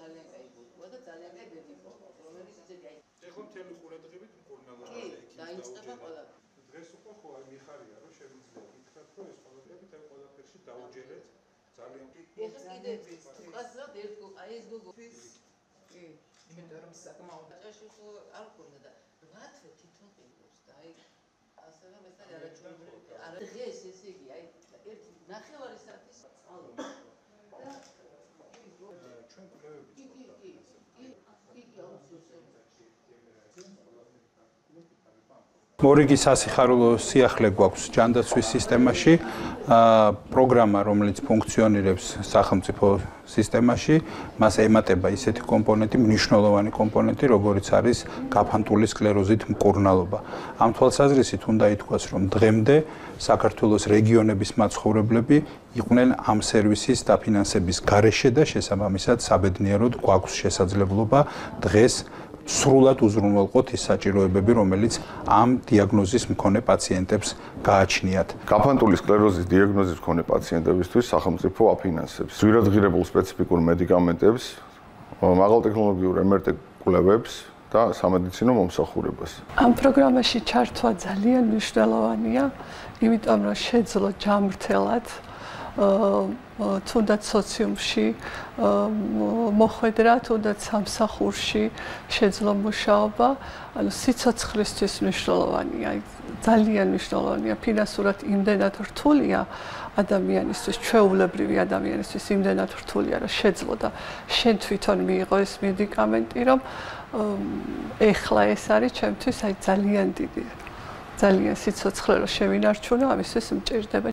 ძალიან კაი გულქვა და ძალიან კაი ბედი ყოლა, რომელიც ისე კაი. ეხლა მთელი ყურადღებით მკურნალობა დაიწყება ყველა. დღეს უკვე ხო აი მიხარია რომ შემიძლია ითხრათ რომ ეს ყველაფერი თელ ყველაფერში დაუჯერეთ ძალიან ეხლა კიდე უკაცრავად ერთ აი ეს გოგო კი იმიტომ რომ საკმაოდ ჭაში ხო არ ქონდა და 8 თვე თვითონ ყიდებს და აი ასე რომ ეს არის არაჩვეულებრივი არა დღეს ესე იგი აი ერთ ნახევარი საათის წყალო და ჩვენ კვლევებით მორიგი სასიხარულო სიახლე გვაქვს ჯანდაცვის სისტემაში, პროგრამა, რომელიც ფუნქციონირებს სახელმწიფო სისტემაში, მას ემატება ისეთი კომპონენტი, მნიშვნელოვანი კომპონენტი, როგორიც არის გაფანტული სკლეროზით მკურნალობა. ამ თვალსაზრისით უნდა ითქვას, რომ დღემდე საქართველოს რეგიონების მაცხოვრებლები იყვნენ ამ სერვისის დაფინანსების გარეშე და შესაბამისად საბედნიეროდ გვაქვს შესაძლებლობა დღეს სრულად უზრუნველყოთ ის საჭიროებები, რომელიც ამ დიაგნოზის მქონე პაციენტებს გააჩნიათ. გაფანტული სკლეროზის დიაგნოზის მქონე პაციენტებისთვის სახელმწიფო აფინანსებს ძვირადღირებულ სპეციფიკურ მედიკამენტებს, მაღალტექნოლოგიურ MRT კვლევებს და სამედიცინო მომსახურებას. ამ პროგრამაში ჩართვა ძალიან მნიშვნელოვანია, იმიტომ რომ შეძლო ჯამრთელად თუნდაც სოციუმში მოხვედრა, თუნდაც სამსახურში შეძლო მუშაობა, ანუ სიცოცხლისთვის მნიშვნელოვანია, ძალიან მნიშვნელოვანია, ფინანსურად იმდენად რთულია ადამიანისთვის, ჩვეულებრივი ადამიანისთვის იმდენად რთულია, რომ შეძლო და შენ თვითონ მიიღო ეს მედიკამენტი, რომ ეხლა ეს არის ჩემთვის აი ძალიან დიდი ძალიან სიცოცხლე რომ შევინარჩუნო, ამისთვის მჭირდება